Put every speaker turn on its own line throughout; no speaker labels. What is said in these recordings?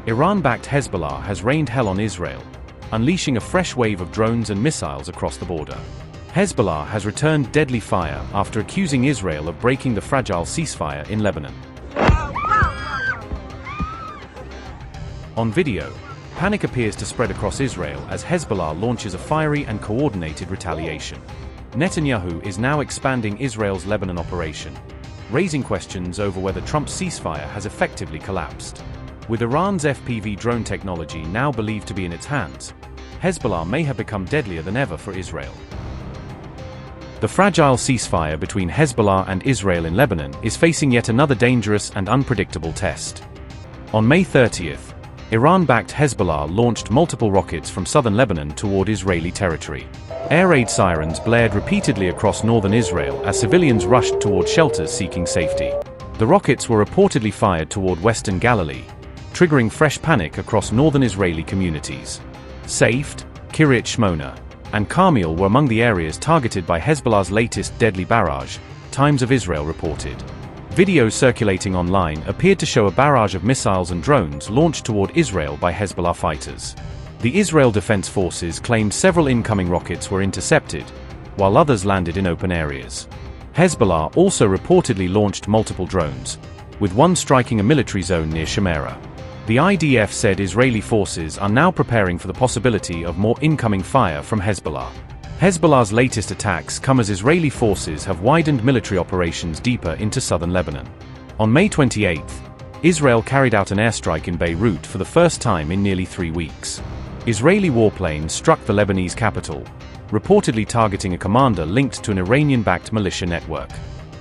Iran-backed Hezbollah has rained hell on Israel, unleashing a fresh wave of drones and missiles across the border. Hezbollah has returned deadly fire after accusing Israel of breaking the fragile ceasefire in Lebanon. On video, panic appears to spread across Israel as Hezbollah launches a fiery and coordinated retaliation. Netanyahu is now expanding Israel's Lebanon operation, raising questions over whether Trump's ceasefire has effectively collapsed. With Iran's FPV drone technology now believed to be in its hands, Hezbollah may have become deadlier than ever for Israel. The fragile ceasefire between Hezbollah and Israel in Lebanon is facing yet another dangerous and unpredictable test. On May 30th, Iran-backed Hezbollah launched multiple rockets from southern Lebanon toward Israeli territory. Air raid sirens blared repeatedly across northern Israel as civilians rushed toward shelters seeking safety. The rockets were reportedly fired toward western Galilee, triggering fresh panic across northern Israeli communities. Safed, Kiryat Shmona, and Carmel were among the areas targeted by Hezbollah's latest deadly barrage, Times of Israel reported. Videos circulating online appeared to show a barrage of missiles and drones launched toward Israel by Hezbollah fighters. The Israel Defense Forces claimed several incoming rockets were intercepted, while others landed in open areas. Hezbollah also reportedly launched multiple drones, with one striking a military zone near Shamera. The IDF said Israeli forces are now preparing for the possibility of more incoming fire from Hezbollah. Hezbollah's latest attacks come as Israeli forces have widened military operations deeper into southern Lebanon. On May 28th, Israel carried out an airstrike in Beirut for the first time in nearly 3 weeks. Israeli warplanes struck the Lebanese capital, reportedly targeting a commander linked to an Iranian-backed militia network.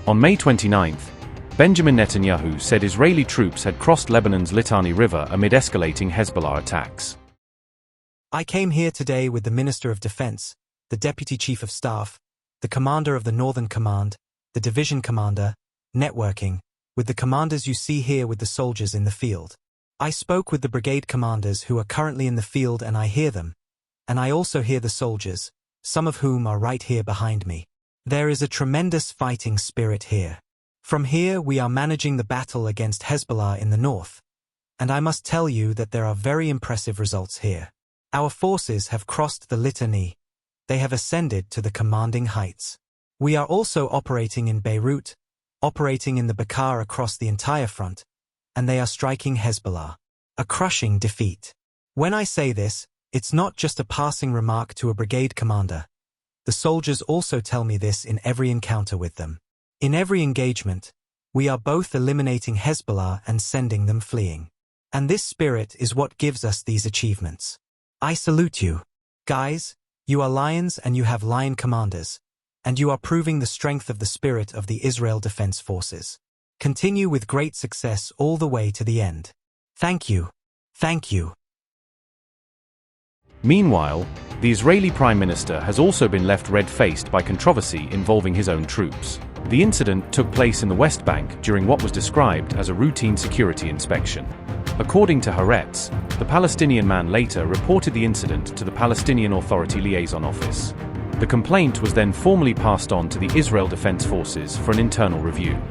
On May 29th, Benjamin Netanyahu said Israeli troops had crossed Lebanon's Litani River amid escalating Hezbollah attacks.
I came here today with the Minister of Defense, the Deputy Chief of Staff, the Commander of the Northern Command, the Division Commander, networking, with the commanders you see here with the soldiers in the field. I spoke with the brigade commanders who are currently in the field and I hear them. And I also hear the soldiers, some of whom are right here behind me. There is a tremendous fighting spirit here. From here we are managing the battle against Hezbollah in the north. And I must tell you that there are very impressive results here. Our forces have crossed the Litani. They have ascended to the commanding heights. We are also operating in Beirut, operating in the Bekaa across the entire front, and they are striking Hezbollah. A crushing defeat. When I say this, it's not just a passing remark to a brigade commander. The soldiers also tell me this in every encounter with them. In every engagement, we are both eliminating Hezbollah and sending them fleeing. And this spirit is what gives us these achievements. I salute you. Guys, you are lions and you have lion commanders, and you are proving the strength of the spirit of the Israel Defense Forces. Continue with great success all the way to the end. Thank you. Thank you.
Meanwhile, the Israeli Prime Minister has also been left red-faced by controversy involving his own troops. The incident took place in the West Bank during what was described as a routine security inspection. According to Haaretz, the Palestinian man later reported the incident to the Palestinian Authority Liaison Office. The complaint was then formally passed on to the Israel Defense Forces for an internal review.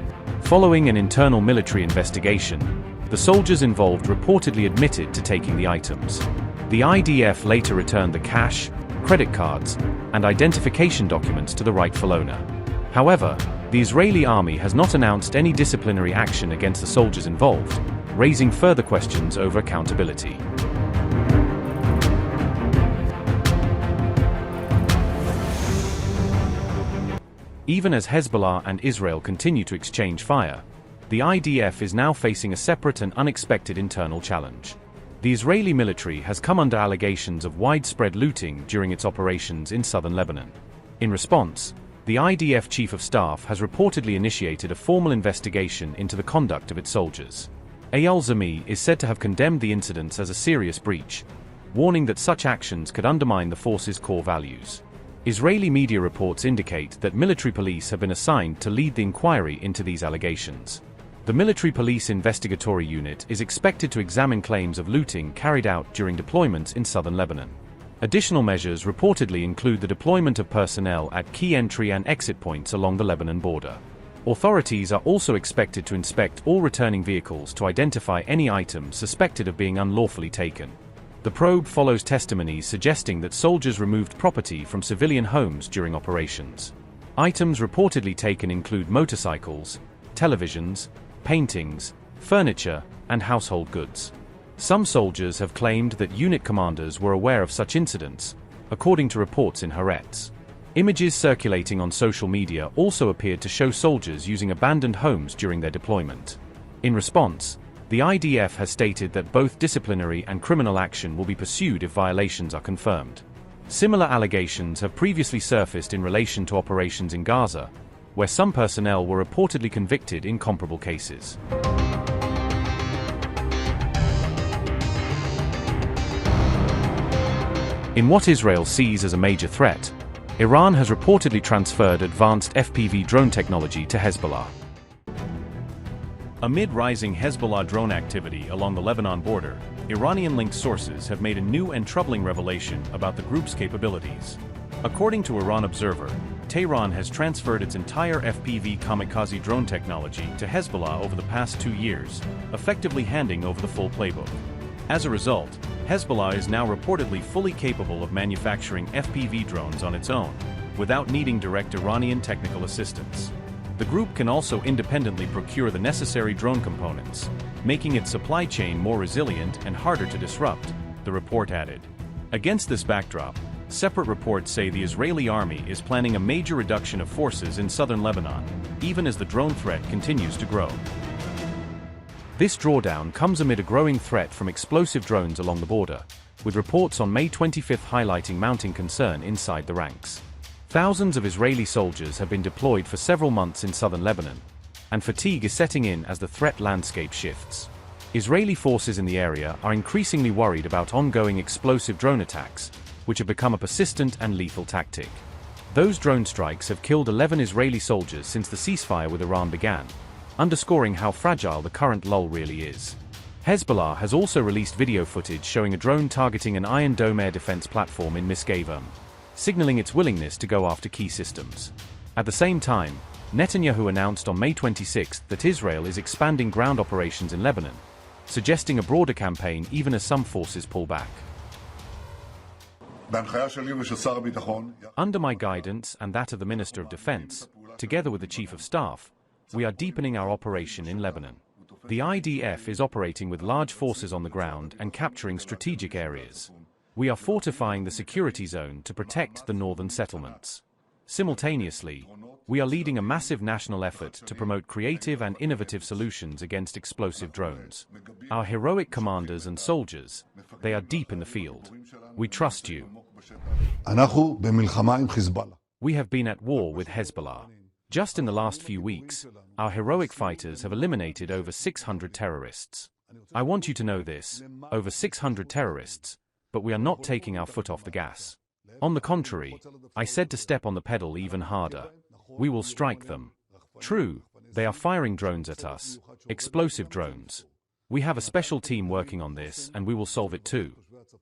Following an internal military investigation, the soldiers involved reportedly admitted to taking the items. The IDF later returned the cash, credit cards, and identification documents to the rightful owner. However, the Israeli army has not announced any disciplinary action against the soldiers involved, raising further questions over accountability. Even as Hezbollah and Israel continue to exchange fire, the IDF is now facing a separate and unexpected internal challenge. The Israeli military has come under allegations of widespread looting during its operations in southern Lebanon. In response, the IDF Chief of Staff has reportedly initiated a formal investigation into the conduct of its soldiers. Eyal Zami is said to have condemned the incidents as a serious breach, warning that such actions could undermine the force's core values. Israeli media reports indicate that military police have been assigned to lead the inquiry into these allegations. The Military Police Investigatory Unit is expected to examine claims of looting carried out during deployments in southern Lebanon. Additional measures reportedly include the deployment of personnel at key entry and exit points along the Lebanon border. Authorities are also expected to inspect all returning vehicles to identify any items suspected of being unlawfully taken. The probe follows testimonies suggesting that soldiers removed property from civilian homes during operations. Items reportedly taken include motorcycles, televisions, paintings, furniture, and household goods. Some soldiers have claimed that unit commanders were aware of such incidents, according to reports in Haaretz. Images circulating on social media also appeared to show soldiers using abandoned homes during their deployment. In response, the IDF has stated that both disciplinary and criminal action will be pursued if violations are confirmed. Similar allegations have previously surfaced in relation to operations in Gaza, where some personnel were reportedly convicted in comparable cases. In what Israel sees as a major threat, Iran has reportedly transferred advanced FPV drone technology to Hezbollah. Amid rising Hezbollah drone activity along the Lebanon border, Iranian-linked sources have made a new and troubling revelation about the group's capabilities. According to Iran Observer, Tehran has transferred its entire FPV kamikaze drone technology to Hezbollah over the past 2 years, effectively handing over the full playbook. As a result, Hezbollah is now reportedly fully capable of manufacturing FPV drones on its own, without needing direct Iranian technical assistance. The group can also independently procure the necessary drone components, making its supply chain more resilient and harder to disrupt, the report added. Against this backdrop, separate reports say the Israeli army is planning a major reduction of forces in southern Lebanon, even as the drone threat continues to grow. This drawdown comes amid a growing threat from explosive drones along the border, with reports on May 25 highlighting mounting concern inside the ranks. Thousands of Israeli soldiers have been deployed for several months in southern Lebanon, and fatigue is setting in as the threat landscape shifts. Israeli forces in the area are increasingly worried about ongoing explosive drone attacks, which have become a persistent and lethal tactic. Those drone strikes have killed 11 Israeli soldiers since the ceasefire with Iran began, underscoring how fragile the current lull really is. Hezbollah has also released video footage showing a drone targeting an Iron Dome air defense platform in Misgavam, signaling its willingness to go after key systems. At the same time, Netanyahu announced on May 26 that Israel is expanding ground operations in Lebanon, suggesting a broader campaign even as some forces pull back. Under my guidance and that of the Minister of Defense, together with the Chief of Staff, we are deepening our operation in Lebanon. The IDF is operating with large forces on the ground and capturing strategic areas. We are fortifying the security zone to protect the northern settlements. Simultaneously, we are leading a massive national effort to promote creative and innovative solutions against explosive drones. Our heroic commanders and soldiers, they are deep in the field. We trust you. We have been at war with Hezbollah. Just in the last few weeks, our heroic fighters have eliminated over 600 terrorists. I want you to know this, over 600 terrorists, but we are not taking our foot off the gas. On the contrary, I said to step on the pedal even harder. We will strike them. True, they are firing drones at us, explosive drones. We have a special team working on this and we will solve it too.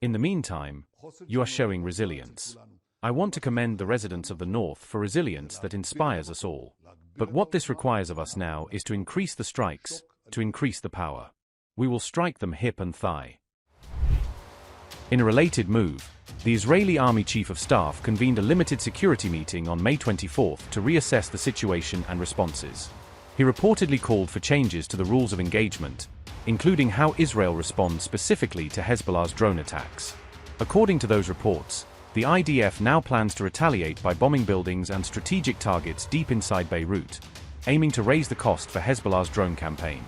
In the meantime, you are showing resilience. I want to commend the residents of the North for resilience that inspires us all. But what this requires of us now is to increase the strikes, to increase the power. We will strike them hip and thigh. In a related move, the Israeli Army Chief of Staff convened a limited security meeting on May 24 to reassess the situation and responses. He reportedly called for changes to the rules of engagement, including how Israel responds specifically to Hezbollah's drone attacks. According to those reports, the IDF now plans to retaliate by bombing buildings and strategic targets deep inside Beirut, aiming to raise the cost for Hezbollah's drone campaign.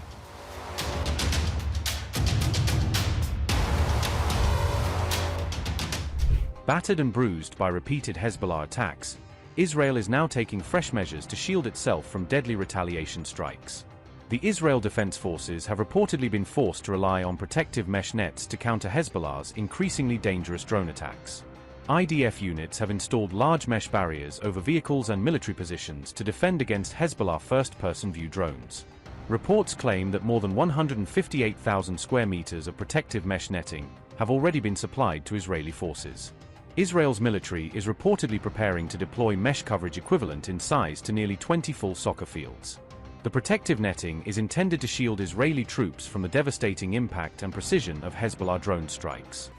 Battered and bruised by repeated Hezbollah attacks, Israel is now taking fresh measures to shield itself from deadly retaliation strikes. The Israel Defense Forces have reportedly been forced to rely on protective mesh nets to counter Hezbollah's increasingly dangerous drone attacks. IDF units have installed large mesh barriers over vehicles and military positions to defend against Hezbollah first-person view drones. Reports claim that more than 158,000 square meters of protective mesh netting have already been supplied to Israeli forces. Israel's military is reportedly preparing to deploy mesh coverage equivalent in size to nearly 20 full soccer fields. The protective netting is intended to shield Israeli troops from the devastating impact and precision of Hezbollah drone strikes.